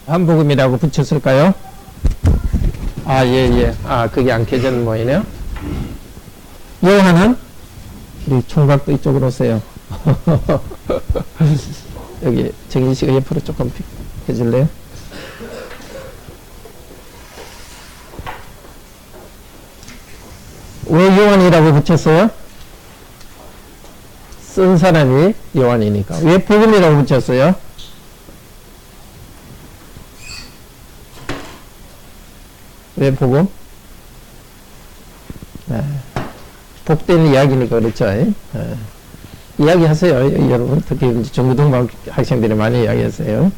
요한복음이라고 붙였을까요? 아, 예, 예. 아, 그게 안 켜지는 모이네요. 요한은 우리 총각도 이쪽으로 오세요. 여기 정진 씨가 옆으로 조금 해줄래요? 왜 요한이라고 붙였어요? 쓴 사람이 요한이니까. 왜 복음이라고 붙였어요? 왜 복음? 네. 복된 이야기니까 그렇죠. 네. 이야기하세요, 여러분. 특히 정교동 학생들이 많이 이야기하세요.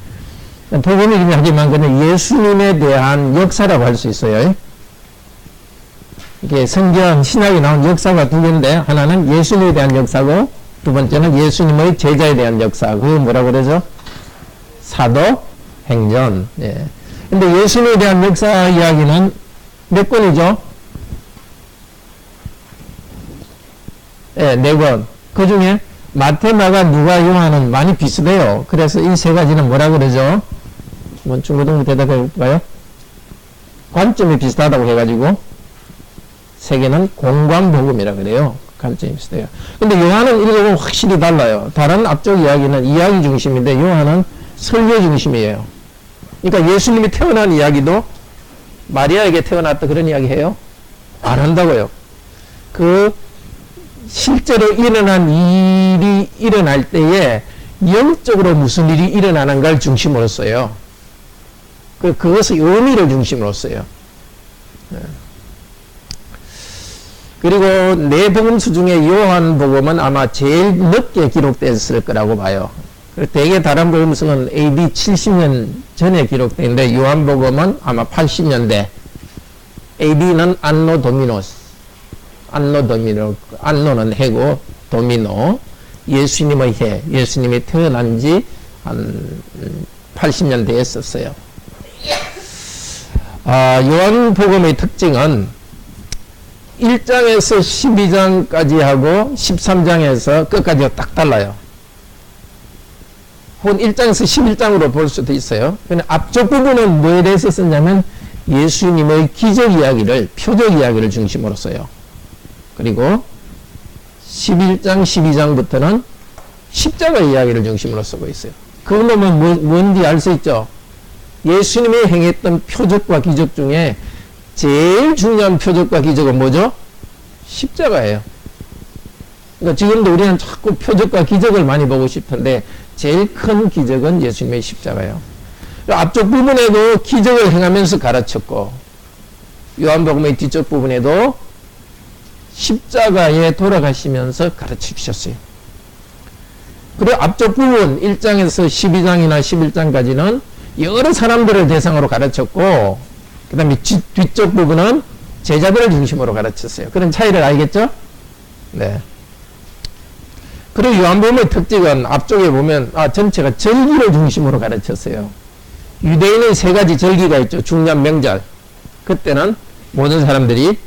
복음이긴 하지만 그는 예수님에 대한 역사라고 할 수 있어요. 이게 성경, 신약에 나온 역사가 두 개인데, 하나는 예수님에 대한 역사고, 두 번째는 예수님의 제자에 대한 역사. 그게 뭐라고 그러죠? 사도행전. 예. 근데 예수님에 대한 역사 이야기는 몇 권이죠? 예, 4권. 그 중에 마태, 마가, 누가, 요한은 많이 비슷해요. 그래서 이 세 가지는 뭐라 그러죠? 한번 중고등부 대답해 볼까요? 관점이 비슷하다고 해가지고 세 개는 공관복음이라 그래요. 관점이 비슷해요. 근데 요한은 이거하고 확실히 달라요. 다른 앞쪽 이야기는 이야기 중심인데 요한은 설교 중심이에요. 그러니까 예수님이 태어난 이야기도 마리아에게 태어났다 그런 이야기 해요? 안 한다고요. 그 실제로 일어난 일이 일어날 때에 영적으로 무슨 일이 일어나는 걸 중심으로 써요. 그것의 의미를 중심으로 써요. 그리고 네 복음서 중에 요한복음은 아마 제일 늦게 기록됐을 거라고 봐요. 대개 다른 복음서는 AD 70년 전에 기록되는데 요한복음은 아마 80년대. AD는 안노 도미노스. 안노는 해고 도미노. 예수님의 해. 예수님이 태어난 지 한 80년대에 썼어요. 요한복음의 특징은 1장에서 12장까지 하고 13장에서 끝까지가 딱 달라요. 혹은 1장에서 11장으로 볼 수도 있어요. 근데 앞쪽 부분은 뭐에 대해서 썼냐면 예수님의 기적 이야기를, 표적 이야기를 중심으로 써요. 그리고 11장, 12장부터는 십자가 이야기를 중심으로 쓰고 있어요. 그거 보면 뭔지 알 수 있죠? 예수님이 행했던 표적과 기적 중에 제일 중요한 표적과 기적은 뭐죠? 십자가예요. 그러니까 지금도 우리는 자꾸 표적과 기적을 많이 보고 싶은데 제일 큰 기적은 예수님의 십자가예요. 앞쪽 부분에도 기적을 행하면서 가르쳤고 요한복음의 뒤쪽 부분에도 십자가에 돌아가시면서 가르쳐 주셨어요. 그리고 앞쪽 부분 1장에서 12장이나 11장까지는 여러 사람들을 대상으로 가르쳤고 그 다음에 뒤쪽 부분은 제자들을 중심으로 가르쳤어요. 그런 차이를 알겠죠? 네. 그리고 요한복음의 특징은 앞쪽에 보면 전체가 절기를 중심으로 가르쳤어요. 유대인의 세 가지 절기가 있죠. 중년 명절. 그때는 모든 사람들이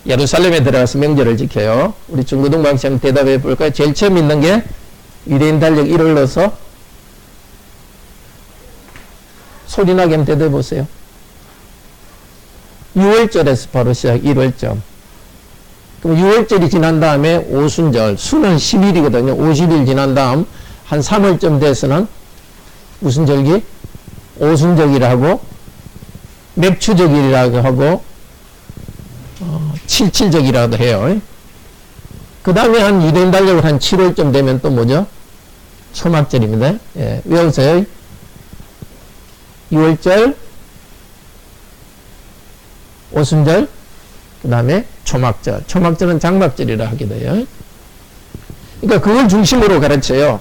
예루살렘에 들어가서 명절을 지켜요. 우리 중고등부 학생 대답해 볼까요? 제일 처음 있는 게 유대인 달력 1월 넣어서 소리나게 한번 대답해 보세요. 6월절에서 바로 시작, 1월절. 그럼 6월절이 지난 다음에 오순절, 수는 10일이거든요. 50일 지난 다음 한 3월쯤 돼서는 무슨 절기? 오순절이라고 맵추절이라고 하고 칠칠절이라고 해요. 그 다음에 한 유대인 달력을 한 7월쯤 되면 또 뭐죠? 초막절입니다. 예, 외우세요. 6월절, 오순절, 그 다음에 초막절. 초막절은 장막절이라 하게 돼요. 그러니까 그걸 중심으로 가르쳐요.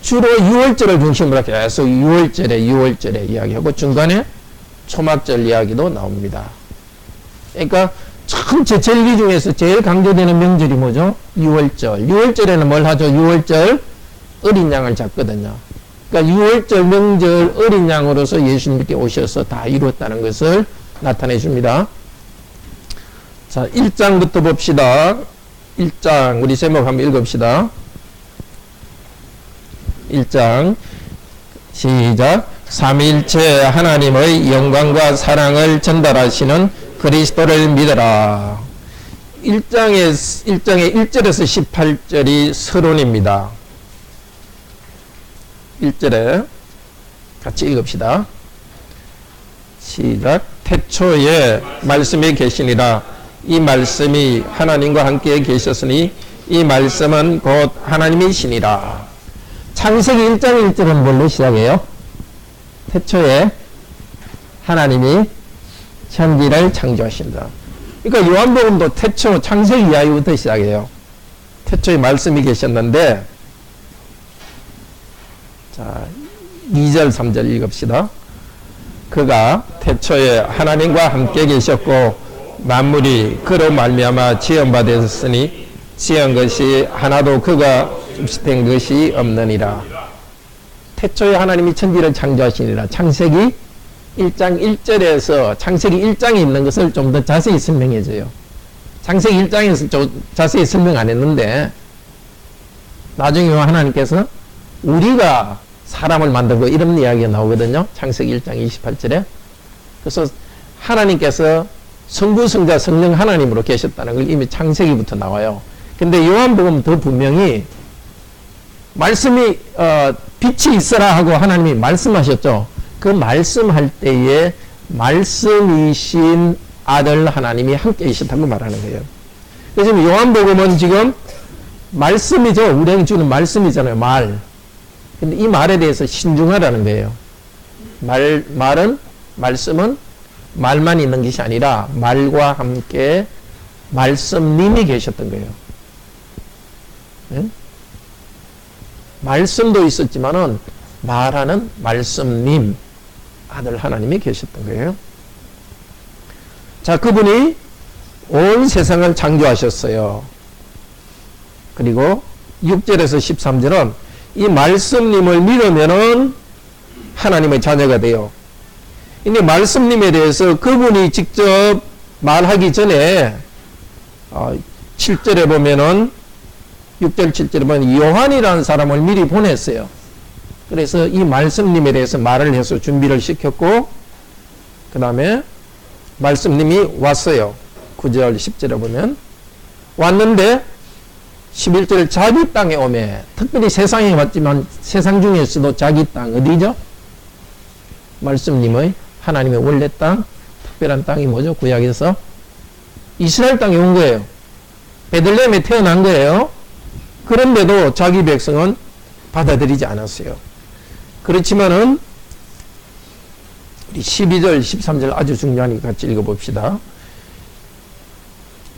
주로 6월절을 중심으로 계속 6월절에 이야기하고 중간에 초막절 이야기도 나옵니다. 그러니까 전체 절기 중에서 제일 강조되는 명절이 뭐죠? 6월절. 6월절에는 뭘 하죠? 6월절 어린 양을 잡거든요. 그러니까 6월절 명절 어린 양으로서 예수님께 오셔서 다 이루었다는 것을 나타내 줍니다. 자, 1장부터 봅시다. 1장 우리 제목 한번 읽읍시다. 1장 시작. 삼위일체 하나님의 영광과 사랑을 전달하시는 그리스도를 믿어라. 1장의 1절에서 18절이 서론입니다. 1절에 같이 읽읍시다. 시작. 태초에 말씀이 계시니라. 이 말씀이 하나님과 함께 계셨으니 이 말씀은 곧 하나님이시니라. 창세기 1장 1절은 뭘로 시작해요? 태초에 하나님이 천지를 창조하신다. 그러니까 요한복음도 태초 창세기 이야기부터 시작해요. 태초에 말씀이 계셨는데, 자 2절 3절 읽읍시다. 그가 태초에 하나님과 함께 계셨고 만물이 그로 말미암아 지은 바 되었으니 지은 것이 하나도 그가 줍시된 것이 없느니라. 태초에 하나님이 천지를 창조하시니라. 창세기 1장 1절에서 창세기 1장에 있는 것을 좀 더 자세히 설명해줘요. 창세기 1장에서 좀 자세히 설명 안 했는데 나중에 하나님께서 우리가 사람을 만들고 이런 이야기가 나오거든요. 창세기 1장 28절에. 그래서 하나님께서 성부, 성자, 성령 하나님으로 계셨다는 걸 이미 창세기부터 나와요. 근데 요한복음 더 분명히 말씀이 빛이 있어라 하고 하나님이 말씀하셨죠. 그 말씀할 때에 말씀이신 아들 하나님이 함께 있었다고 말하는 거예요. 그래서 요한복음은 지금 말씀이죠. 우리에게 주는 말씀이잖아요. 말. 근데 이 말에 대해서 신중하라는 거예요. 말씀은 말만 있는 것이 아니라 말과 함께 말씀님이 계셨던 거예요. 네? 말씀도 있었지만은 말하는 말씀님, 아들 하나님이 계셨던 거예요. 자, 그분이 온 세상을 창조하셨어요. 그리고 6절에서 13절은 이 말씀님을 믿으면은 하나님의 자녀가 돼요. 근데 말씀님에 대해서 그분이 직접 말하기 전에 7절에 보면은 6절 7절에 보면 요한이라는 사람을 미리 보냈어요. 그래서 이 말씀님에 대해서 말을 해서 준비를 시켰고 그 다음에 말씀님이 왔어요. 9절 10절에 보면 왔는데 11절 자기 땅에 오매, 특별히 세상에 왔지만 세상 중에서도 자기 땅 어디죠? 말씀님의 하나님의 원래 땅, 특별한 땅이 뭐죠? 구약에서 이스라엘 땅에 온 거예요. 베들레헴에 태어난 거예요. 그런데도 자기 백성은 받아들이지 않았어요. 그렇지만은 우리 12절 13절 아주 중요하니까 같이 읽어봅시다.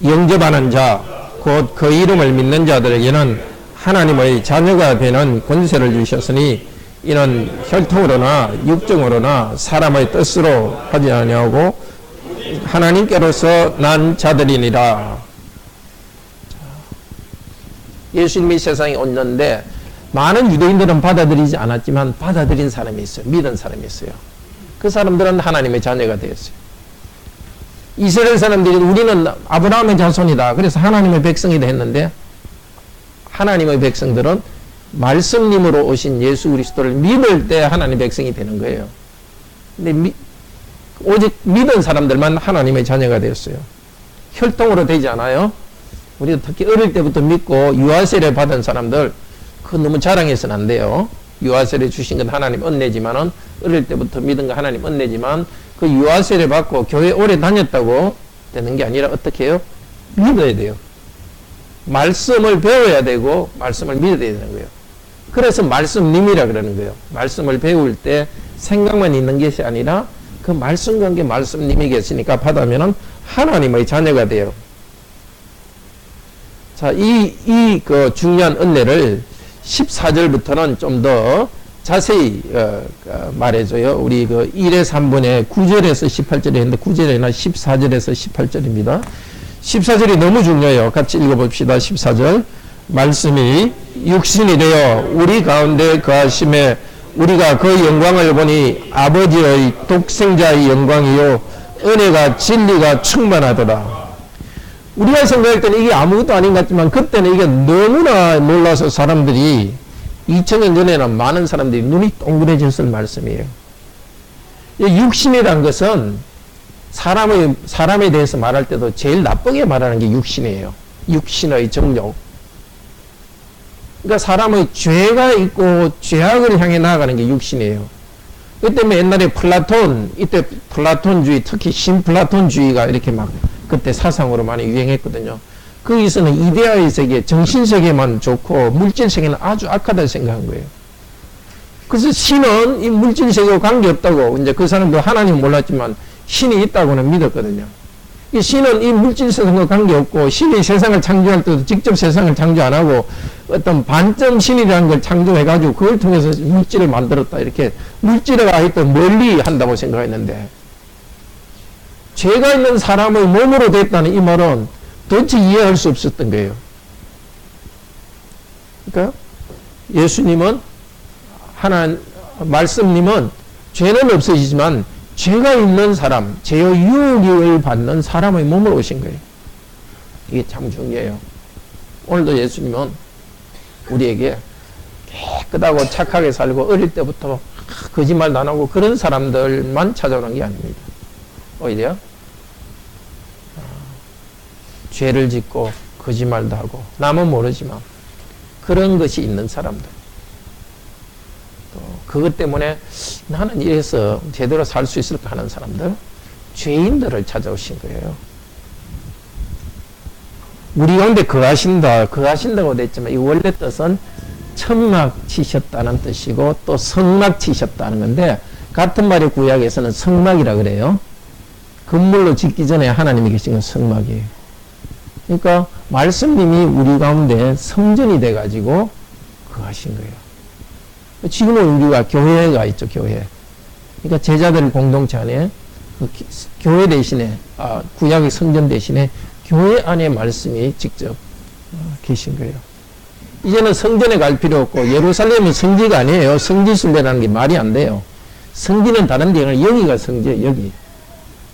영접하는 자 곧 그 이름을 믿는 자들에게는 하나님의 자녀가 되는 권세를 주셨으니 이는 혈통으로나 육정으로나 사람의 뜻으로 하지 아니하고 하나님께로서 난 자들이니라. 예수님이 세상에 오셨는데 많은 유대인들은 받아들이지 않았지만 받아들인 사람이 있어요. 믿은 사람이 있어요. 그 사람들은 하나님의 자녀가 되었어요. 이스라엘 사람들이 우리는 아브라함의 자손이다. 그래서 하나님의 백성이다 했는데 하나님의 백성들은 말씀님으로 오신 예수 그리스도를 믿을 때 하나님의 백성이 되는 거예요. 근데 오직 믿은 사람들만 하나님의 자녀가 되었어요. 혈통으로 되지 않아요. 우리가 특히 어릴 때부터 믿고 유아세례 받은 사람들 그거 너무 자랑해서는 안 돼요. 유아세례 주신 건 하나님 은혜지만은 어릴 때부터 믿은 거 하나님 은혜지만 그 유아세례 받고 교회 오래 다녔다고 되는 게 아니라 어떻게 해요? 믿어야 돼요. 말씀을 배워야 되고 말씀을 믿어야 되는 거예요. 그래서 말씀님이라 그러는 거예요. 말씀을 배울 때 생각만 있는 것이 아니라 그 말씀과 함께 말씀님이 계시니까 받으면은 하나님의 자녀가 돼요. 자, 그 중요한 은혜를 14절부터는 좀 더 자세히 말해줘요. 우리 그 1의 3분의 9절에서 18절에 했는데 9절이나 14절에서 18절입니다. 14절이 너무 중요해요. 같이 읽어봅시다. 14절 말씀이 육신이 되어 우리 가운데 거하심에 우리가 그 영광을 보니 아버지의 독생자의 영광이요 은혜가 진리가 충만하더라. 우리가 생각할 때는 이게 아무것도 아닌 것 같지만 그때는 이게 너무나 놀라서 사람들이 2000년 전에는 많은 사람들이 눈이 동그래졌을 말씀이에요. 육신이란 것은 사람에 대해서 말할 때도 제일 나쁘게 말하는 게 육신이에요. 육신의 정욕. 그러니까 사람의 죄가 있고 죄악을 향해 나아가는 게 육신이에요. 그 때문에 옛날에 이때 플라톤주의, 특히 신플라톤주의가 이렇게 막 그때 사상으로 많이 유행했거든요. 거기서는 이데아의 세계, 정신세계만 좋고 물질세계는 아주 악하다 생각한 거예요. 그래서 신은 이 물질세계와 관계없다고, 이제 그 사람도 하나님 몰랐지만 신이 있다고는 믿었거든요. 이 신은 이 물질세상과 관계없고, 신이 세상을 창조할 때도 직접 세상을 창조 안 하고 어떤 반점 신이라는 걸 창조해가지고 그걸 통해서 물질을 만들었다. 이렇게 물질을 하여튼 멀리 한다고 생각했는데, 죄가 있는 사람의 몸으로 됐다는 이 말은 도대체 이해할 수 없었던 거예요. 그러니까 예수님은 말씀님은 죄는 없으시지만 죄가 있는 사람, 죄의 유혹을 받는 사람의 몸으로 오신 거예요. 이게 참 중요해요. 오늘도 예수님은 우리에게 깨끗하고 착하게 살고 어릴 때부터 거짓말도 안 하고 그런 사람들만 찾아오는 게 아닙니다. 오히려 죄를 짓고 거짓말도 하고 남은 모르지만 그런 것이 있는 사람들, 또 그것 때문에 나는 이래서 제대로 살 수 있을까 하는 사람들, 죄인들을 찾아오신 거예요. 우리 가운데 거하신다고 됐지만 이 원래 뜻은 천막 치셨다는 뜻이고 또 성막 치셨다는 건데, 같은 말의 구약에서는 성막이라 그래요. 건물로 짓기 전에 하나님이 계신 건 성막이에요. 그러니까 말씀님이 우리 가운데 성전이 돼가지고 거하신 거예요. 지금은 우리가 교회가 있죠, 교회. 그러니까 제자들 공동체 안에 교회 대신에, 구약의 성전 대신에 교회 안에 말씀이 직접 계신 거예요. 이제는 성전에 갈 필요 없고, 예루살렘은 성지가 아니에요. 성지순례라는 게 말이 안 돼요. 성지는 다른 데 아니라 여기가 성지예요, 여기.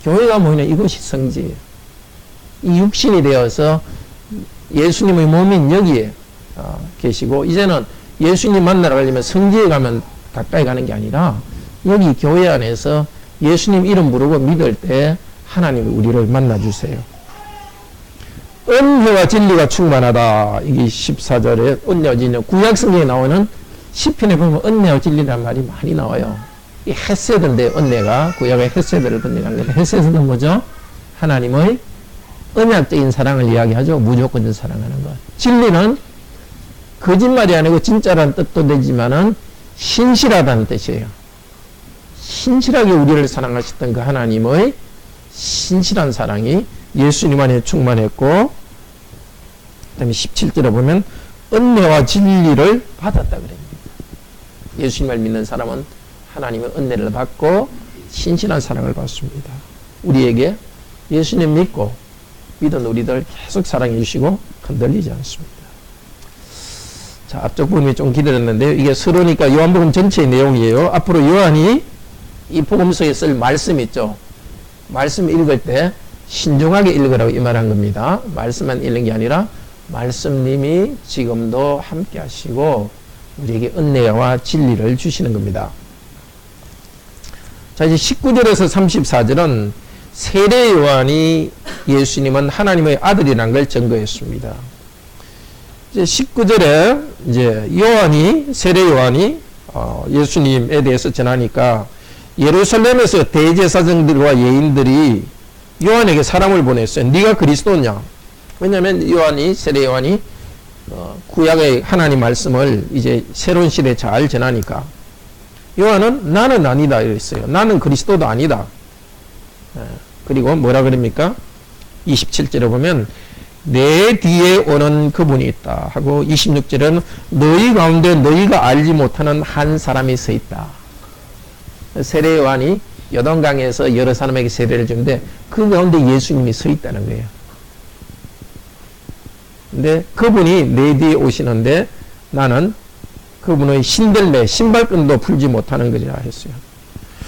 교회가 뭐냐, 이것이 성지예요. 이 육신이 되어서 예수님의 몸인 여기에 계시고, 이제는 예수님 만나러 가려면 성지에 가면 가까이 가는 게 아니라 여기 교회 안에서 예수님 이름 부르고 믿을 때 하나님이 우리를 만나주세요. 은혜와 진리가 충만하다. 이게 14절에 은혜와 진리, 구약 성경에 나오는 시편에 보면 은혜와 진리라는 말이 많이 나와요. 이 헤세드인데, 은혜가 구약의 헤세드를 번역한 건데, 헤세드는 뭐죠? 하나님의 언약적인 사랑을 이야기하죠. 무조건적 사랑하는 것. 진리는 거짓말이 아니고 진짜라는 뜻도 되지만은 신실하다는 뜻이에요. 신실하게 우리를 사랑하셨던 그 하나님의 신실한 사랑이 예수님 안에 충만했고, 그 다음에 17절에 보면 은혜와 진리를 받았다 그럽니다. 예수님을 믿는 사람은 하나님의 은혜를 받고 신실한 사랑을 받습니다. 우리에게 예수님 믿고 믿은 우리들 계속 사랑해 주시고 흔들리지 않습니다. 자, 앞쪽 부분이 좀 길어졌는데요. 이게 서로니까 요한복음 전체의 내용이에요. 앞으로 요한이 이 복음서에 쓸 말씀 있죠. 말씀 읽을 때 신중하게 읽으라고 이 말한 겁니다. 말씀만 읽는 게 아니라 말씀님이 지금도 함께 하시고 우리에게 은혜와 진리를 주시는 겁니다. 자, 이제 19절에서 34절은 세례 요한이 예수님은 하나님의 아들이라는 걸 증거했습니다. 이제 19절에 이제 세례 요한이 예수님에 대해서 전하니까 예루살렘에서 대제사장들과 예인들이 요한에게 사람을 보냈어요. 네가 그리스도냐? 왜냐하면 세례 요한이 구약의 하나님 말씀을 이제 새로운 시대에 잘 전하니까, 요한은 나는 아니다 이랬어요. 나는 그리스도도 아니다. 그리고 뭐라 그럽니까? 27절에 보면 내 뒤에 오는 그분이 있다 하고, 26절에는 너희 가운데 너희가 알지 못하는 한 사람이 서 있다. 세례 요한이 요단강에서 여러 사람에게 세례를 주는데 그 가운데 예수님이 서 있다는 거예요. 근데 그분이 내 뒤에 오시는데 나는 그분의 신들매, 신발끈도 풀지 못하는 거리라 했어요.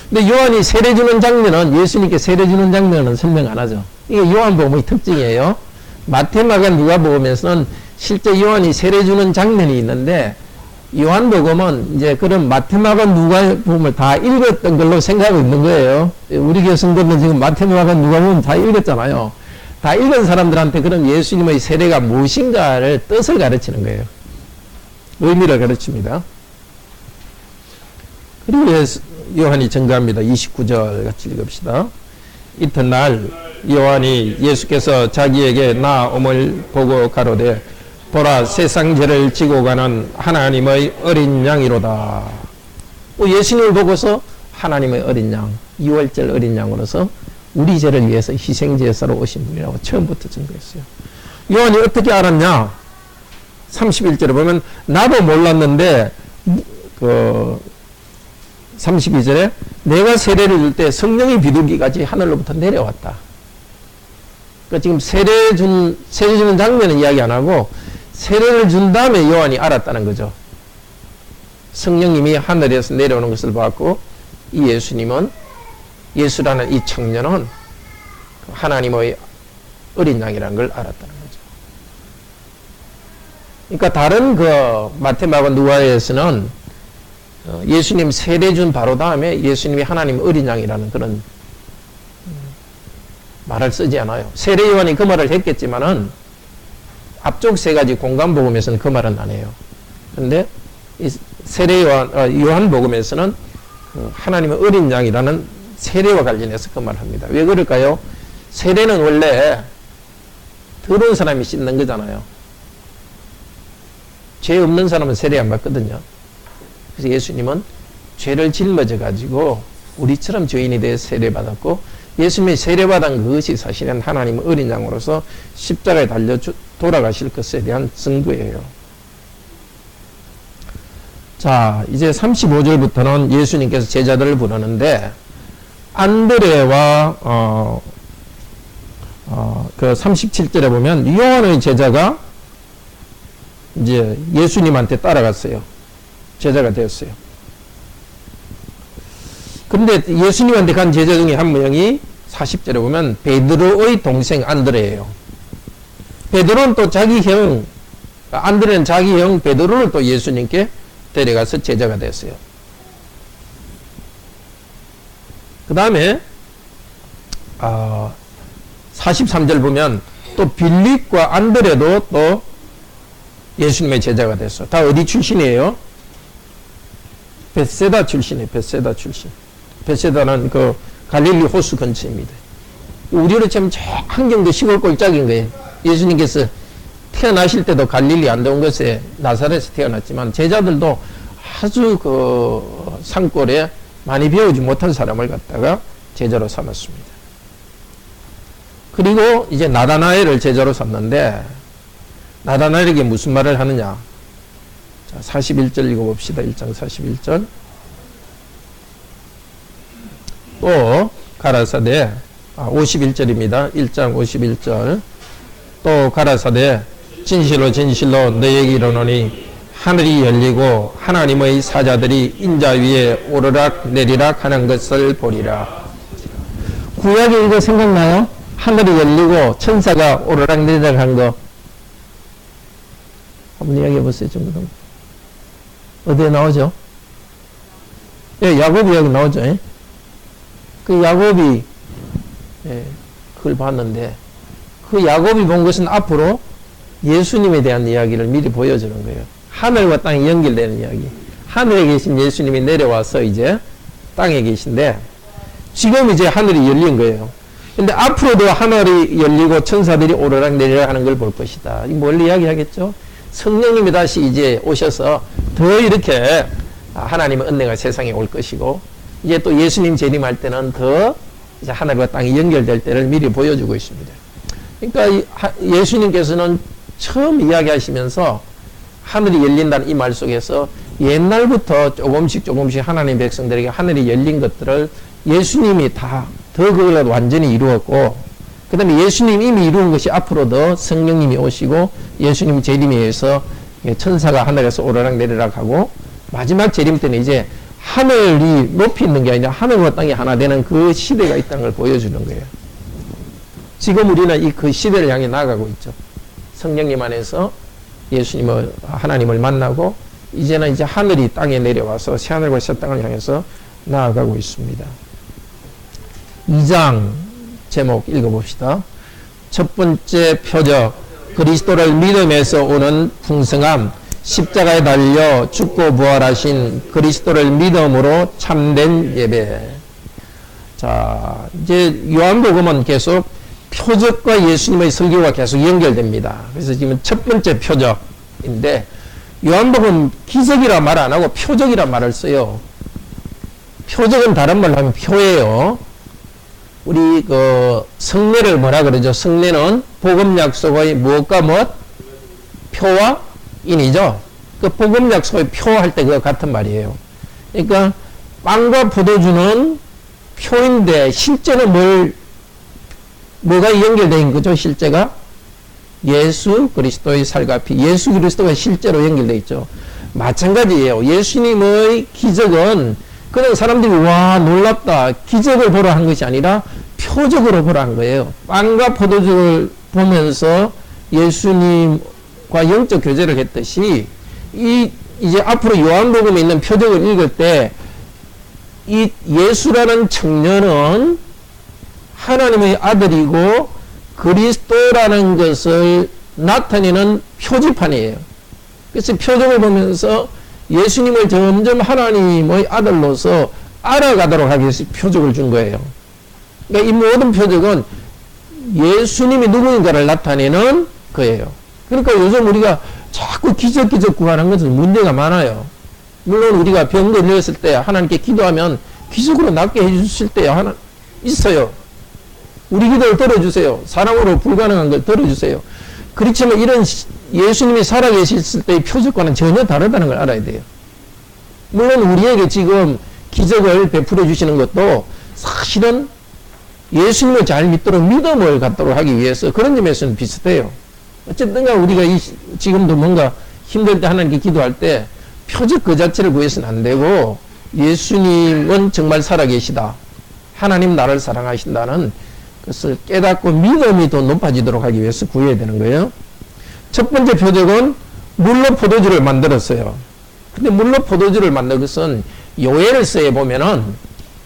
근데 요한이 세례 주는 장면은, 예수님께 세례 주는 장면은 설명 안 하죠. 이게 요한복음의 특징이에요. 마태, 마가, 누가복음에서는 실제 요한이 세례 주는 장면이 있는데 요한복음은 이제 그런 마태마가 누가복음을 다 읽었던 걸로 생각하고 있는 거예요. 우리 교회 성도는 지금 마태마가 누가복음 다 읽었잖아요. 다 읽은 사람들한테 그럼 예수님의 세례가 무엇인가를 뜻을 가르치는 거예요. 의미를 가르칩니다. 그리고 요한이 증가합니다. 29절 같이 읽읍시다. 이튿날 요한이 예수께서 자기에게 나옴을 보고 가로되 보라 세상 죄를 지고 가는 하나님의 어린 양이로다. 예수님을 보고서 하나님의 어린 양, 6월절 어린 양으로서 우리 죄를 위해서 희생제사로 오신 분이라고 처음부터 증거했어요. 요한이 어떻게 알았냐? 31절에 보면 나도 몰랐는데 32절에 내가 세례를 줄 때 성령이 비둘기같이 하늘로부터 내려왔다. 그러니까 지금 세례 주는 장면은 이야기 안 하고 세례를 준 다음에 요한이 알았다는 거죠. 성령님이 하늘에서 내려오는 것을 봤고 이 예수님은 예수라는 이 청년은 하나님의 어린 양이라는 걸 알았다는 거죠. 그러니까 다른 마태, 마가, 누가에서는 예수님 세례 준 바로 다음에 예수님이 하나님 어린 양이라는 그런 말을 쓰지 않아요. 세례 요한이 그 말을 했겠지만은 앞쪽 세 가지 공간 복음에서는 그 말은 안 해요. 그런데 이 세례 요한 복음에서는 하나님의 어린 양이라는 세례와 관련해서 그 말을 합니다. 왜 그럴까요? 세례는 원래 더러운 사람이 씻는 거잖아요. 죄 없는 사람은 세례 안 받거든요. 그래서 예수님은 죄를 짊어져 가지고 우리처럼 죄인이 대해 세례받았고 예수님이 세례받은 그것이 사실은 하나님의 어린 양으로서 십자가에 달려 돌아가실 것에 대한 증거예요. 자, 이제 35절부터는 예수님께서 제자들을 부르는데 안드레와 그 37절에 보면 요한의 제자가 이제 예수님한테 따라갔어요. 제자가 되었어요. 근데 예수님한테 간 제자 중에 한 명이 40절에 보면 베드로의 동생 안드레예요. 베드로는 또 자기 형, 안드레는 자기 형 베드로를 또 예수님께 데려가서 제자가 됐어요. 그 다음에 43절 보면 또 빌립과 안드레도 또 예수님의 제자가 됐어. 다 어디 출신이에요? 벳세다 출신이에요. 벳세다 출신. 벳세다는 그 갈릴리 호수 근처입니다. 우리로 치면 저 한경도 시골 꼴짝인 거예요. 예수님께서 태어나실 때도 갈릴리 안 더운 곳에 나사렛에서 태어났지만 제자들도 아주 그 산골에 많이 배우지 못한 사람을 갖다가 제자로 삼았습니다. 그리고 이제 나다나엘을 제자로 삼는데 나다나엘에게 무슨 말을 하느냐? 자, 41절 읽어봅시다. 1장 41절. 또 가라사대 51절입니다. 1장 51절. 또 가라사대 진실로 진실로 너희에게 이르노니 하늘이 열리고 하나님의 사자들이 인자 위에 오르락 내리락 하는 것을 보리라. 구약에 이거 생각나요? 하늘이 열리고 천사가 오르락 내리락 한 거. 한번 이야기해 보세요. 좀 어디에 나오죠? 예, 야곱이 여기 나오죠. 예? 그 야곱이 그걸 봤는데 그 야곱이 본 것은 앞으로 예수님에 대한 이야기를 미리 보여주는 거예요. 하늘과 땅이 연결되는 이야기. 하늘에 계신 예수님이 내려와서 이제 땅에 계신데 지금 이제 하늘이 열린 거예요. 근데 앞으로도 하늘이 열리고 천사들이 오르락 내리락 하는 걸 볼 것이다. 이 뭘 이야기하겠죠? 성령님이 다시 이제 오셔서 더 이렇게 하나님의 은혜가 세상에 올 것이고 이제 또 예수님 재림할 때는 더 이제 하늘과 땅이 연결될 때를 미리 보여주고 있습니다. 그러니까 예수님께서는 처음 이야기하시면서 하늘이 열린다는 이 말 속에서 옛날부터 조금씩 하나님 백성들에게 하늘이 열린 것들을 예수님이 다 더 그걸 완전히 이루었고 그 다음에 예수님이 이미 이루은 것이 앞으로도 성령님이 오시고 예수님 재림에 의해서 천사가 하늘에서 오르락 내리락 하고 마지막 재림 때는 이제 하늘이 높이 있는 게 아니라 하늘과 땅이 하나 되는 그 시대가 있다는 걸 보여주는 거예요. 지금 우리는 그 시대를 향해 나아가고 있죠. 성령님 안에서 예수님을 하나님을 만나고 이제는 이제 하늘이 땅에 내려와서 새하늘과 새 땅을 향해서 나아가고 있습니다. 2장 제목 읽어봅시다. 첫 번째 표적, 그리스도를 믿음에서 오는 풍성함, 십자가에 달려 죽고 부활하신 그리스도를 믿음으로 참된 예배. 자, 이제 요한복음은 계속 표적과 예수님의 설교가 계속 연결됩니다. 그래서 지금 첫 번째 표적인데, 요한복음 기적이라 말 안 하고 표적이라 말을 써요. 표적은 다른 말로 하면 표예요. 우리 그 성례를 뭐라 그러죠? 성례는 복음 약속의 무엇과 무엇? 표와 인이죠. 그 복음 약속의 표 할 때 그거 같은 말이에요. 그러니까 빵과 포도주는 표인데 실제는 뭐가 연결되어 있는 거죠? 실제가 예수 그리스도의 살과 피, 예수 그리스도가 실제로 연결되어 있죠. 마찬가지예요. 예수님의 기적은 그냥 사람들이 와 놀랍다 기적을 보러 한 것이 아니라 표적으로 보러 한 거예요. 빵과 포도주를 보면서 예수님과 영적 교제를 했듯이 이제 앞으로 요한복음에 있는 표적을 읽을 때 이 예수라는 청년은 하나님의 아들이고 그리스도라는 것을 나타내는 표지판이에요. 그래서 표적을 보면서 예수님을 점점 하나님의 아들로서 알아가도록 하기 위해서 표적을 준 거예요. 그러니까 이 모든 표적은 예수님이 누구인가를 나타내는 거예요. 그러니까 요즘 우리가 자꾸 기적 구하는 것은 문제가 많아요. 물론 우리가 병 걸렸을 때 하나님께 기도하면 기적으로 낫게 해주실 때 하나 있어요. 우리 기도를 들어주세요. 사람으로 불가능한 걸 들어주세요. 그렇지만 이런 예수님이 살아계셨을 때의 표적과는 전혀 다르다는 걸 알아야 돼요. 물론 우리에게 지금 기적을 베풀어 주시는 것도 사실은 예수님을 잘 믿도록 믿음을 갖도록 하기 위해서 그런 점에서는 비슷해요. 어쨌든 우리가 지금도 뭔가 힘들 때 하나님께 기도할 때 표적 그 자체를 구해서는 안 되고 예수님은 정말 살아계시다. 하나님 나를 사랑하신다는 것을 깨닫고 믿음이 더 높아지도록 하기 위해서 구해야 되는 거예요. 첫 번째 표적은 물로 포도주를 만들었어요. 근데 물로 포도주를 만든 것은 요엘서에 보면은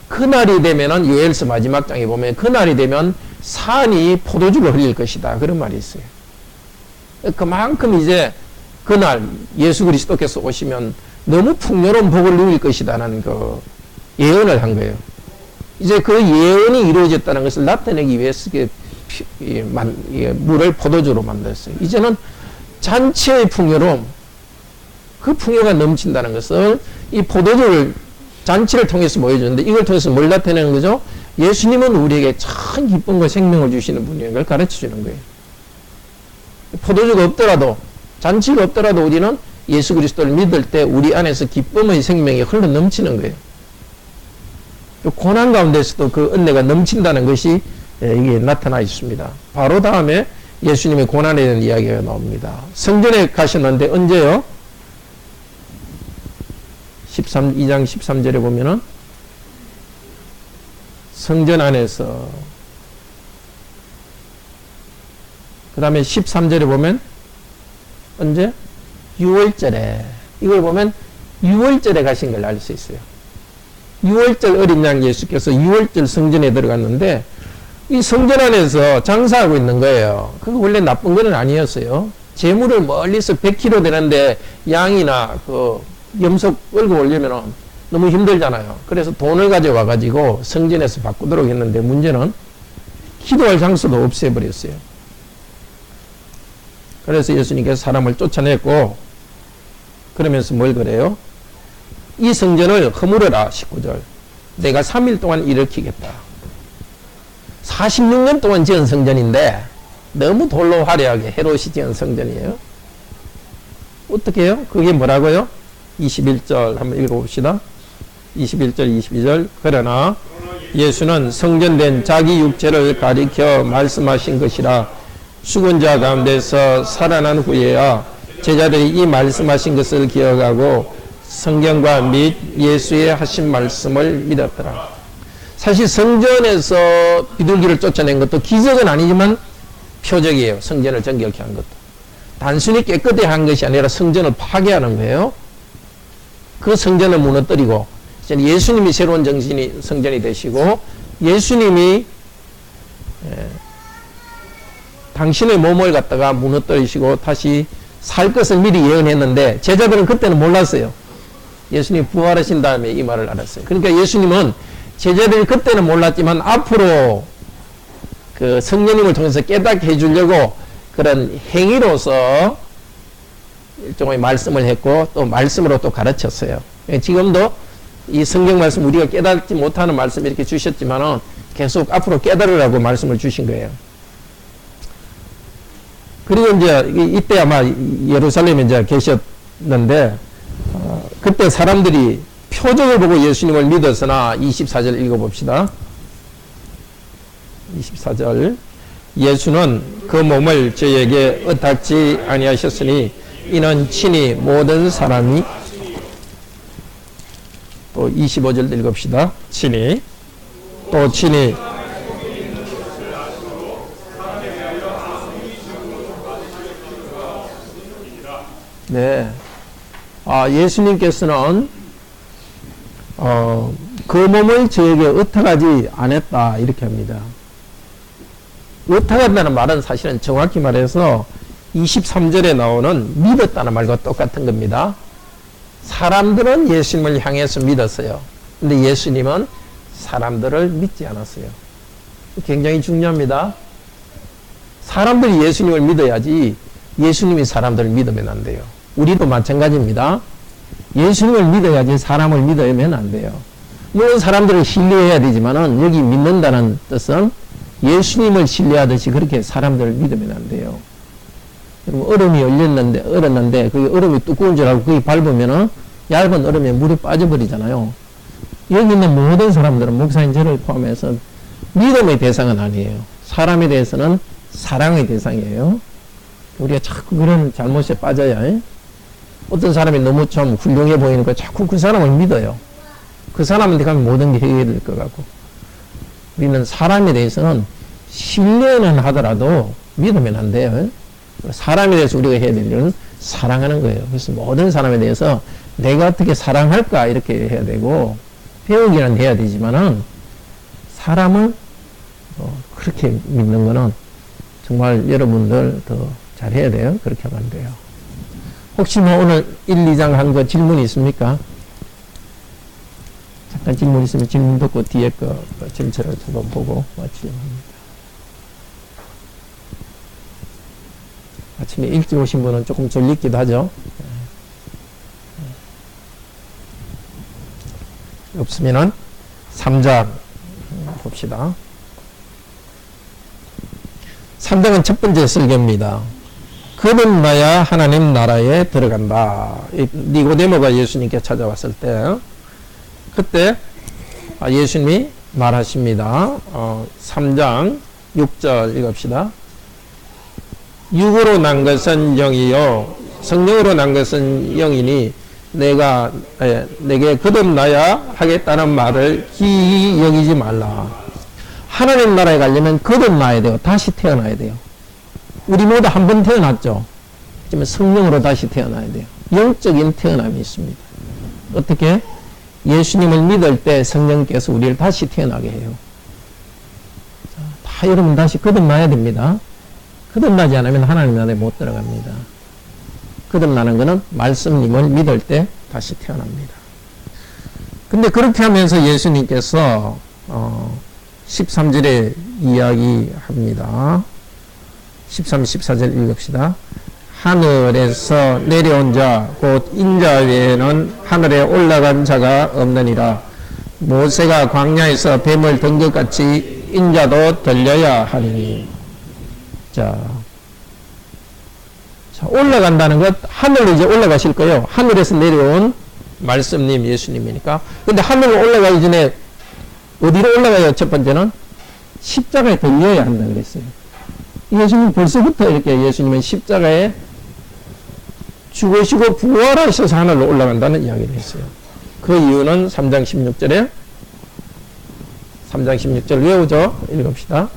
그날이 되면은 요엘서 마지막 장에 보면 그날이 되면 산이 포도주를 흘릴 것이다. 그런 말이 있어요. 그만큼 이제 그날 예수 그리스도께서 오시면 너무 풍요로운 복을 누릴 것이다라는 그 예언을 한 거예요. 이제 그 예언이 이루어졌다는 것을 나타내기 위해서 물을 포도주로 만들었어요. 이제는 잔치의 풍요로움, 그 풍요가 넘친다는 것을 이 포도주를 잔치를 통해서 보여주는데 이걸 통해서 뭘 나타내는 거죠? 예수님은 우리에게 참 기쁨과 생명을 주시는 분이라는 걸 가르쳐 주는 거예요. 포도주가 없더라도 잔치가 없더라도 우리는 예수 그리스도를 믿을 때 우리 안에서 기쁨의 생명이 흘러 넘치는 거예요. 고난 가운데서도 그 은혜가 넘친다는 것이 이게 나타나 있습니다. 바로 다음에 예수님의 고난에 대한 이야기가 나옵니다. 성전에 가셨는데 언제요? 2장 13절에 보면은 성전 안에서 그 다음에 13절에 보면 언제? 6월절에 이걸 보면 6월절에 가신 걸 알 수 있어요. 6월절 어린 양 예수께서 6월절 성전에 들어갔는데 이 성전 안에서 장사하고 있는 거예요. 그거 원래 나쁜 건 아니었어요. 재물을 멀리서 100km 되는데 양이나 그 염소 끌고 오려면 너무 힘들잖아요. 그래서 돈을 가져와 가지고 성전에서 바꾸도록 했는데 문제는 기도할 장소도 없애버렸어요. 그래서 예수님께서 사람을 쫓아냈고 그러면서 뭘 그래요? 이 성전을 허물어라. 19절. 내가 3일 동안 일으키겠다. 46년 동안 지은 성전인데 너무 돌로 화려하게 헤롯이 지은 성전이에요. 어떻게 해요? 그게 뭐라고요? 21절 한번 읽어봅시다. 21절 22절. 그러나 예수는 성전된 자기 육체를 가리켜 말씀하신 것이라 죽은 자 가운데서 살아난 후에야 제자들이 이 말씀하신 것을 기억하고 성경과 및 예수의 하신 말씀을 믿었더라. 사실 성전에서 비둘기를 쫓아낸 것도 기적은 아니지만 표적이에요. 성전을 정결케 한 것도. 단순히 깨끗하게 한 것이 아니라 성전을 파괴하는 거예요. 그 성전을 무너뜨리고 이제 예수님이 새로운 성전이 되시고 예수님이 당신의 몸을 갖다가 무너뜨리시고 다시 살 것을 미리 예언했는데 제자들은 그때는 몰랐어요. 예수님이 부활하신 다음에 이 말을 알았어요. 그러니까 예수님은 제자들이 그때는 몰랐지만 앞으로 그 성령님을 통해서 깨닫게 해주려고 그런 행위로서 일종의 말씀을 했고 또 말씀으로 또 가르쳤어요. 지금도 이 성경 말씀 우리가 깨닫지 못하는 말씀 이렇게 주셨지만은 계속 앞으로 깨달으라고 말씀을 주신 거예요. 그리고 이제 이때 아마 예루살렘에 이제 계셨는데 그때 사람들이 표적을 보고 예수님을 믿었으나 24절 읽어봅시다. 24절 예수는 그 몸을 저에게 의탁지 아니하셨으니 이는 친히 모든 사람이 또 25절 읽읍시다. 친히 또 친히 네. 예수님께서는 그 몸을 저에게 의탁하지 않았다 이렇게 합니다. 의탁한다는 말은 사실은 정확히 말해서 23절에 나오는 믿었다는 말과 똑같은 겁니다. 사람들은 예수님을 향해서 믿었어요. 근데 예수님은 사람들을 믿지 않았어요. 굉장히 중요합니다. 사람들이 예수님을 믿어야지 예수님이 사람들을 믿으면 안 돼요. 우리도 마찬가지입니다. 예수님을 믿어야지 사람을 믿으면 안 돼요. 물론 사람들을 신뢰해야 되지만은 여기 믿는다는 뜻은 예수님을 신뢰하듯이 그렇게 사람들을 믿으면 안 돼요. 여러분 얼음이 얼었는데 그 얼음이 두꺼운 줄 알고 거기 밟으면은 얇은 얼음에 물이 빠져버리잖아요. 여기 있는 모든 사람들은 목사님 저를 포함해서 믿음의 대상은 아니에요. 사람에 대해서는 사랑의 대상이에요. 우리가 자꾸 그런 잘못에 빠져야 어떤 사람이 너무 좀 훌륭해 보이니까 자꾸 그 사람을 믿어요. 그 사람한테 가면 모든 게 해결될 것 같고 우리는 사람에 대해서는 신뢰는 하더라도 믿으면 안 돼요. 사람에 대해서 우리가 해야 될 일은 사랑하는 거예요. 그래서 모든 사람에 대해서 내가 어떻게 사랑할까 이렇게 해야 되고 배우기는 해야 되지만은 사람을 그렇게 믿는 거는 정말 여러분들 더 잘해야 돼요. 그렇게 하면 안 돼요. 혹시 뭐 오늘 1, 2장 한 거 질문이 있습니까? 잠깐 질문 있으면 질문 듣고 뒤에 거 전체를 한번 보고 마치려고 합니다. 아침에 일찍 오신 분은 조금 졸리기도 하죠. 없으면은 3장 봅시다. 3장은 첫 번째 설교입니다. 거듭나야 하나님 나라에 들어간다. 니고데모가 예수님께 찾아왔을 때 그때 예수님이 말하십니다. 3장 6절 읽읍시다. 육으로 난 것은 영이요 성령으로 난 것은 영이니 내가 내게 거듭나야 하겠다는 말을 기이 여기지 말라. 하나님 나라에 가려면 거듭나야 돼요. 다시 태어나야 돼요. 우리 모두 한 번 태어났죠. 하지만 성령으로 다시 태어나야 돼요. 영적인 태어남이 있습니다. 어떻게? 예수님을 믿을 때 성령께서 우리를 다시 태어나게 해요. 다 여러분 다시 거듭나야 됩니다. 거듭나지 않으면 하나님 나라에 못 들어갑니다. 거듭나는 것은 말씀님을 믿을 때 다시 태어납니다. 근데 그렇게 하면서 예수님께서 13절에 이야기합니다. 13, 14절 읽읍시다. 하늘에서 내려온 자, 곧 인자 외에는 하늘에 올라간 자가 없느니라. 모세가 광야에서 뱀을 든 것 같이 인자도 들려야 하리니. 자, 올라간다는 것, 하늘로 이제 올라가실 거예요. 하늘에서 내려온 말씀님, 예수님이니까. 근데 하늘로 올라가기 전에 어디로 올라가요? 첫 번째는 십자가에 들려야 한다 그랬어요. 예수님 벌써부터 이렇게 예수님은 십자가에 죽으시고 부활하셔서 하늘로 올라간다는 이야기를 했어요. 그 이유는 3장 16절 외우죠? 읽읍시다.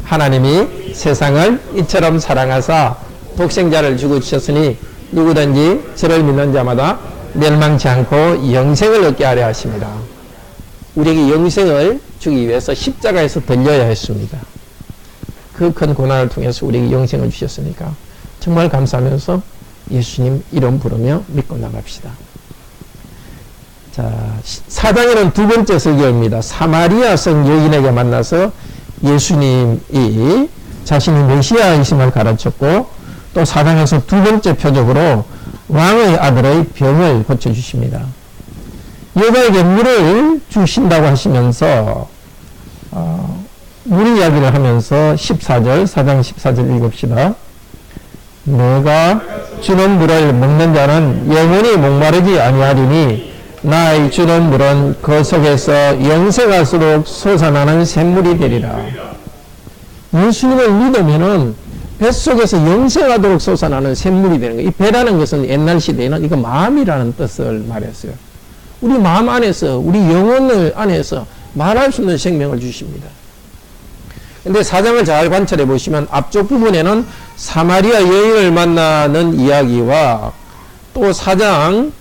하나님이 세상을 이처럼 사랑하사 독생자를 주고 주셨으니 누구든지 저를 믿는 자마다 멸망치 않고 영생을 얻게 하려 하십니다. 우리에게 영생을 주기 위해서 십자가에서 들려야 했습니다. 그 큰 고난을 통해서 우리에게 영생을 주셨으니까 정말 감사하면서 예수님 이름 부르며 믿고 나갑시다. 자, 4장에는 두 번째 설교입니다. 사마리아 성 여인에게 만나서 예수님이 자신이 메시아이심을 가르쳤고, 또 4장에서 두 번째 표적으로 왕의 아들의 병을 고쳐주십니다. 여자에게 물을 주신다고 하시면서 물 이야기를 하면서 14절, 4장 14절 읽읍시다. 내가 주는 물을 먹는 자는 영원히 목마르지 아니하리니 나의 주는 물은 그 속에서 영생하도록 솟아나는 샘물이 되리라. 예수님을 믿으면은 뱃속에서 영생하도록 솟아나는 샘물이 되는 거예요. 이 배라는 것은 옛날 시대에는 이거 마음이라는 뜻을 말했어요. 우리 마음 안에서, 우리 영혼을 안에서 말할 수 없는 생명을 주십니다. 근데 4장을 잘 관찰해 보시면 앞쪽 부분에는 사마리아 여인을 만나는 이야기와 또 4장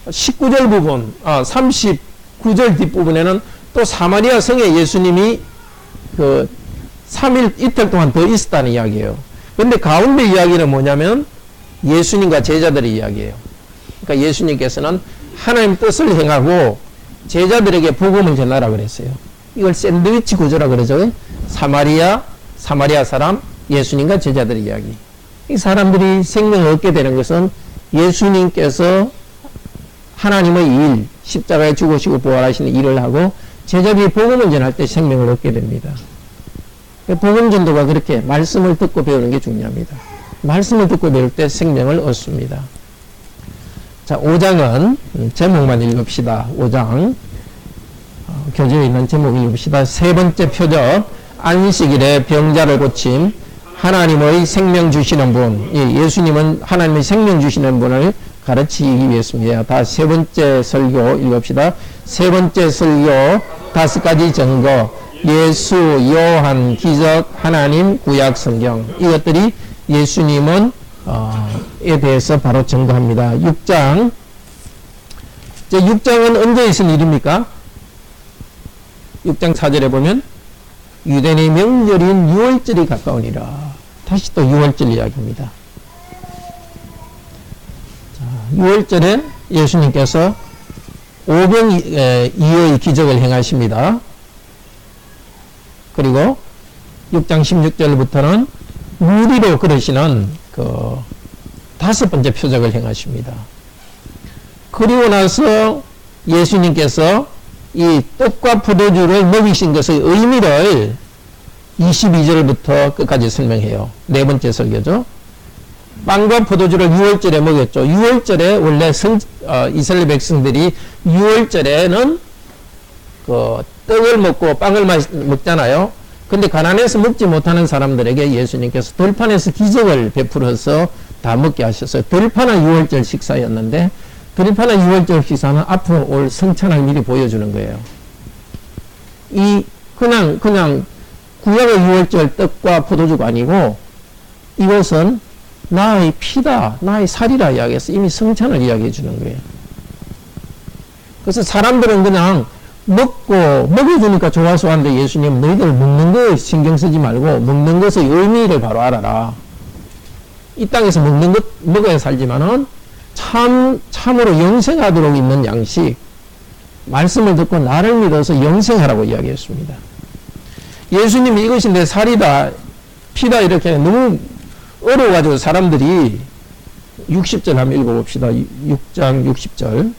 19절 부분, 39절 뒷부분에는 또 사마리아 성에 예수님이 그 3일 이틀 동안 더 있었다는 이야기예요. 근데 가운데 이야기는 뭐냐면 예수님과 제자들의 이야기예요. 그러니까 예수님께서는 하나님 뜻을 행하고 제자들에게 복음을 전하라 그랬어요. 이걸 샌드위치 구조라 그러죠. 사마리아 사람, 예수님과 제자들의 이야기. 이 사람들이 생명을 얻게 되는 것은 예수님께서 하나님의 일, 십자가에 죽으시고 부활하시는 일을 하고 제자들이 복음을 전할 때 생명을 얻게 됩니다. 복음 전도가 그렇게 말씀을 듣고 배우는 게 중요합니다. 말씀을 듣고 배울 때 생명을 얻습니다. 자, 5장은 제목만 읽읍시다. 5장 교재에 있는 제목 읽읍시다. 세 번째 표적, 안식일에 병자를 고침, 하나님의 생명 주시는 분. 예수님은 하나님의 생명 주시는 분을 가르치기 위해서입니다. 다 세 번째 설교 읽읍시다. 세 번째 설교 5가지 증거, 예수, 요한, 기적, 하나님, 구약 성경. 이것들이 예수님은 에 대해서 바로 증거합니다. 6장. 6장은 언제 있은 일입니까? 6장 4절에 보면 유대인의 명절인 6월절이 가까우니라. 다시 또 6월절 이야기입니다. 6월절에 예수님께서 오병이어의 기적을 행하십니다. 그리고 6장 16절부터는 무리로 걸으시는 그 5번째 표적을 행하십니다. 그리고 나서 예수님께서 이 떡과 포도주를 먹이신 것의 의미를 22절부터 끝까지 설명해요. 네 번째 설교죠. 빵과 포도주를 6월절에 먹였죠. 6월절에 원래 이스라엘 백성들이 6월절에는 그 떡을 먹고 빵을 먹잖아요. 근데 가난해서 먹지 못하는 사람들에게 예수님께서 들판에서 기적을 베풀어서 다 먹게 하셨어요. 들판은 6월절 식사였는데 들판은 6월절 식사는 앞으로 올 성찬을 미리 보여주는 거예요. 이 그냥 구약의 6월절 떡과 포도주가 아니고 이것은 나의 피다, 나의 살이라 이야기해서 이미 성찬을 이야기해 주는 거예요. 그래서 사람들은 그냥 먹여주니까 좋아서 하는데 예수님 너희들 먹는 거 신경 쓰지 말고 먹는 것의 의미를 바로 알아라. 이 땅에서 먹어야 살지만은 참으로 영생하도록 있는 양식, 말씀을 듣고 나를 믿어서 영생하라고 이야기했습니다. 예수님이 이것이 내 살이다, 피다 이렇게 너무 어려워가지고 사람들이 60절 한번 읽어봅시다. 6장 60절.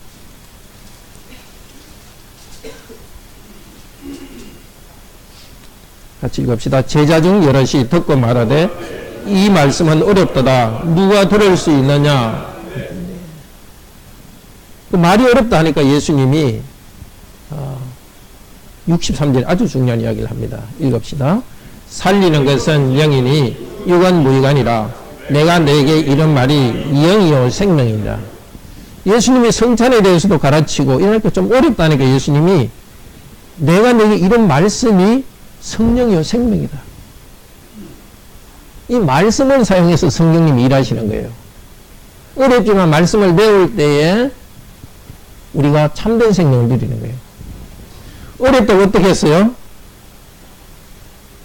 같이 읽읍시다. 제자 중 여럿이 듣고 말하되 이 말씀은 어렵도다. 누가 들을 수 있느냐? 그 말이 어렵다 하니까 예수님이 63절 아주 중요한 이야기를 합니다. 읽읍시다. 살리는 것은 영이니 육은 무익하니라. 내가 너에게 이런 말이 영이요 생명이니라. 예수님이 성찬에 대해서도 가르치고 이러니까 좀 어렵다 하니까 예수님이 내가 너에게 이런 말씀이 성령이요 생명이다. 이 말씀을 사용해서 성령님이 일하시는 거예요. 어렵지만 말씀을 배울 때에 우리가 참된 생명을 누리는 거예요. 어렵다고 어떻게 했어요?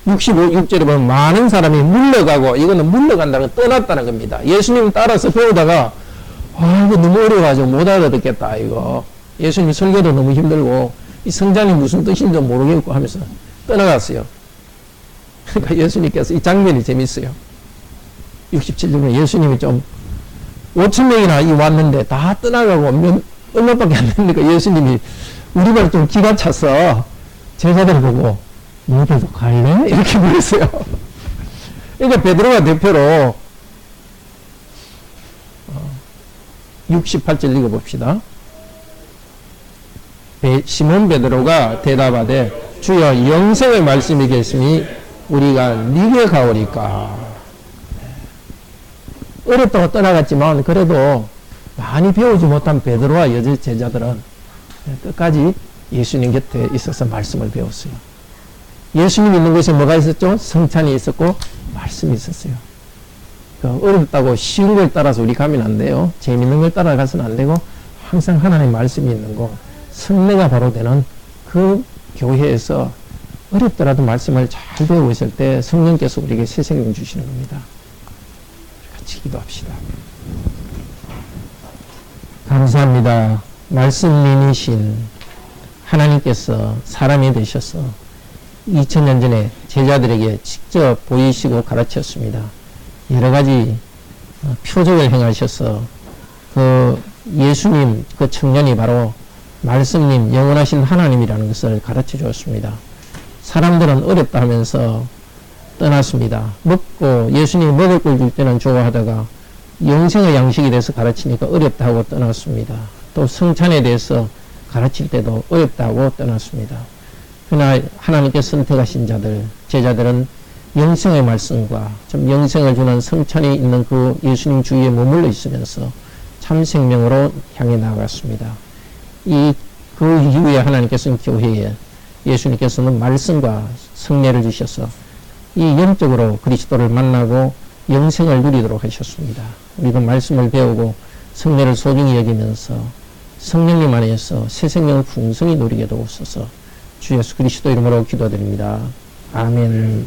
6절에 보면 많은 사람이 물러가고, 이거는 물러간다는 건 떠났다는 겁니다. 예수님 따라서 배우다가 이거 너무 어려워가지고 못 알아듣겠다 이거. 예수님 설교도 너무 힘들고 이 성장이 무슨 뜻인지 모르겠고 하면서 떠나갔어요. 그러니까 예수님께서 이 장면이 재밌어요. 67절에 예수님이 좀 5,000명이나 왔는데 다 떠나가고 얼마밖에 안 되니까 예수님이 우리말 좀 기가 차서 제자들 보고 너희들도 갈래? 이렇게 물었어요. 그러니까 베드로가 대표로 68절 읽어봅시다. 시몬 베드로가 대답하되 주여 영생의 말씀이 계시니 우리가 네게 가오리까. 어렵다고 떠나갔지만 그래도 많이 배우지 못한 베드로와 여자 제자들은 끝까지 예수님 곁에 있어서 말씀을 배웠어요. 예수님 있는 곳에 뭐가 있었죠? 성찬이 있었고 말씀이 있었어요. 어렵다고 쉬운 걸 따라서 우리 가면 안 돼요. 재밌는 걸 따라가서는 안 되고 항상 하나님의 말씀이 있는 곳, 성례가 바로 되는 그 교회에서 어렵더라도 말씀을 잘 배우고 있을 때 성령께서 우리에게 새 생명 주시는 겁니다. 같이 기도합시다. 감사합니다. 말씀민이신 하나님께서 사람이 되셔서 2000년 전에 제자들에게 직접 보이시고 가르쳤습니다. 여러 가지 표적을 행하셔서 그 예수님 그 청년이 바로 말씀님 영원하신 하나님이라는 것을 가르쳐 주었습니다. 사람들은 어렵다 하면서 떠났습니다. 먹고 예수님이 먹을 걸 줄 때는 좋아하다가 영생의 양식에 대해서 가르치니까 어렵다 하고 떠났습니다. 또 성찬에 대해서 가르칠 때도 어렵다 하고 떠났습니다. 그러나 하나님께 선택하신 자들, 제자들은 영생의 말씀과 좀 영생을 주는 성찬이 있는 그 예수님 주위에 머물러 있으면서 참 생명으로 향해 나아갔습니다. 그 이후에 하나님께서는 교회에 예수님께서는 말씀과 성례를 주셔서 이 영적으로 그리스도를 만나고 영생을 누리도록 하셨습니다. 우리가 말씀을 배우고 성례를 소중히 여기면서 성령님 안에서 새 생명을 풍성히 누리게 도옵소서. 주 예수 그리스도 이름으로 기도드립니다. 아멘.